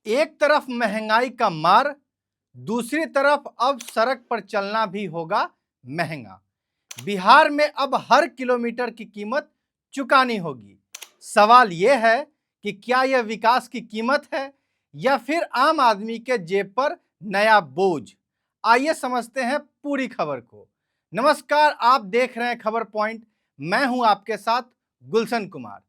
एक तरफ महंगाई का मार, दूसरी तरफ अब सड़क पर चलना भी होगा महंगा। बिहार में अब हर किलोमीटर की कीमत चुकानी होगी। सवाल यह है कि क्या यह विकास की कीमत है या फिर आम आदमी के जेब पर नया बोझ। आइए समझते हैं पूरी खबर को। नमस्कार, आप देख रहे हैं खबर पॉइंट। मैं हूं आपके साथ गुलशन कुमार।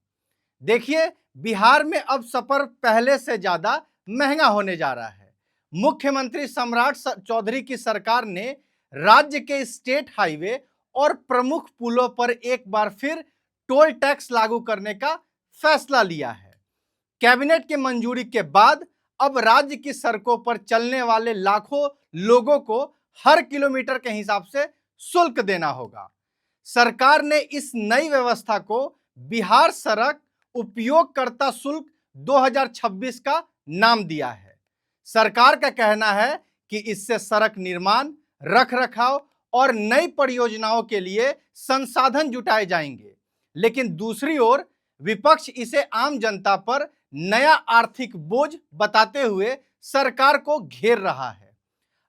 देखिए, बिहार में अब सफर पहले से ज्यादा महंगा होने जा रहा है। मुख्यमंत्री सम्राट चौधरी की सरकार ने राज्य के स्टेट हाईवे और प्रमुख पुलों पर एक बार फिर टोल टैक्स लागू करने का फैसला लिया है। कैबिनेट की मंजूरी के बाद अब राज्य की सड़कों पर चलने वाले लाखों लोगों को हर किलोमीटर के हिसाब से शुल्क देना होगा। सरकार ने इस नई व्यवस्था को बिहार सड़क उपयोगकर्ता शुल्क 2026 का नाम दिया है। सरकार का कहना है कि इससे सड़क निर्माण, रखरखाव और नई परियोजनाओं के लिए संसाधन जुटाए जाएंगे। लेकिन दूसरी ओर विपक्ष इसे आम जनता पर नया आर्थिक बोझ बताते हुए सरकार को घेर रहा है।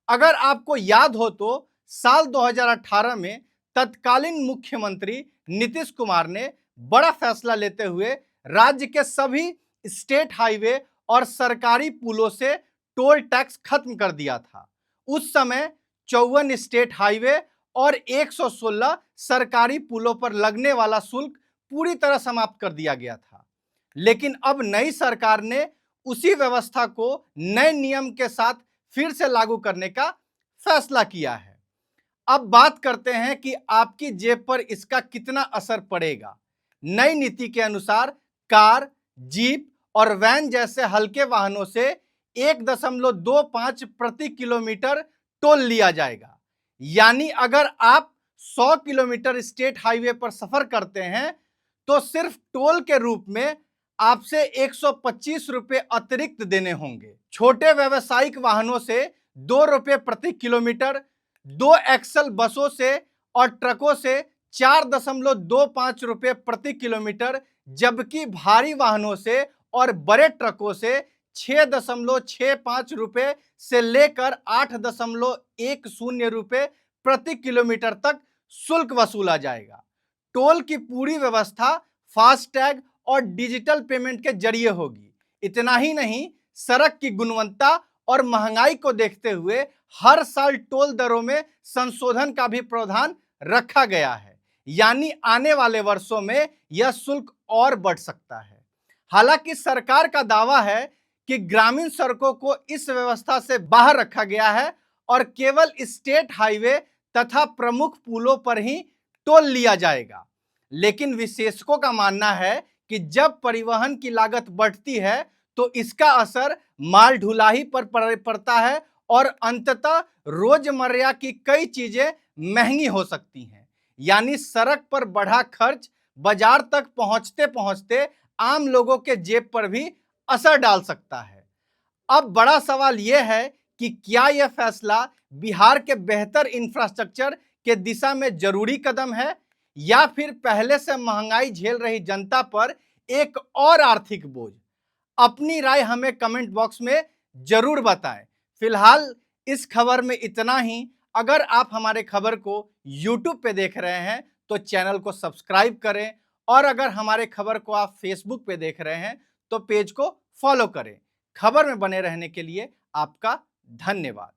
अगर आपको याद हो तो साल 2018 में तत्कालीन मुख्यमंत्री नीतीश कुमार ने बड़ा फैसला लेते हुए राज्य के सभी स्टेट हाईवे और सरकारी पुलों से टोल टैक्स खत्म कर दिया था। उस समय 54 स्टेट हाईवे और 116 सरकारी पुलों पर लगने वाला शुल्क पूरी तरह समाप्त कर दिया गया था। लेकिन अब नई सरकार ने उसी व्यवस्था को नए नियम के साथ फिर से लागू करने का फैसला किया है। अब बात करते हैं कि आपकी जेब पर इसका कितना असर पड़ेगा। नई नीति के अनुसार कार, जीप और वैन जैसे हल्के वाहनों से 1.25 प्रति किलोमीटर टोल लिया जाएगा। यानी अगर आप 100 किलोमीटर स्टेट हाईवे पर सफर करते हैं तो सिर्फ टोल के रूप में आपसे 125 रुपये अतिरिक्त देने होंगे। छोटे व्यावसायिक वाहनों से 2 रुपये प्रति किलोमीटर, 2 एक्सल बसों से और ट्रकों से 4.25 रुपये प्रति किलोमीटर, जबकि भारी वाहनों से और बड़े ट्रकों से 6.65 रुपये से लेकर 8.10 रुपये प्रति किलोमीटर तक शुल्क वसूला जाएगा। टोल की पूरी व्यवस्था फास्टैग और डिजिटल पेमेंट के जरिए होगी। इतना ही नहीं, सड़क की गुणवत्ता और महंगाई को देखते हुए हर साल टोल दरों में संशोधन का भी प्रावधान रखा गया है। यानी आने वाले वर्षों में यह शुल्क और बढ़ सकता है। हालांकि सरकार का दावा है कि ग्रामीण सड़कों को इस व्यवस्था से बाहर रखा गया है और केवल स्टेट हाईवे तथा प्रमुख पुलों पर ही टोल लिया जाएगा। लेकिन विशेषज्ञों का मानना है कि जब परिवहन की लागत बढ़ती है तो इसका असर माल ढुलाई पर पड़ता है और अंततः रोजमर्रा की कई चीजें महंगी हो सकती हैं। यानी सड़क पर बढ़ा खर्च बाजार तक पहुंचते पहुंचते आम लोगों के जेब पर भी असर डाल सकता है। अब बड़ा सवाल यह है कि क्या यह फैसला बिहार के बेहतर इंफ्रास्ट्रक्चर के दिशा में जरूरी कदम है या फिर पहले से महंगाई झेल रही जनता पर एक और आर्थिक बोझ। अपनी राय हमें कमेंट बॉक्स में जरूर बताएं। फिलहाल इस खबर में इतना ही। अगर आप हमारे खबर को YouTube पे देख रहे हैं तो चैनल को सब्सक्राइब करें और अगर हमारे खबर को आप Facebook पे देख रहे हैं तो पेज को फॉलो करें। खबर में बने रहने के लिए आपका धन्यवाद।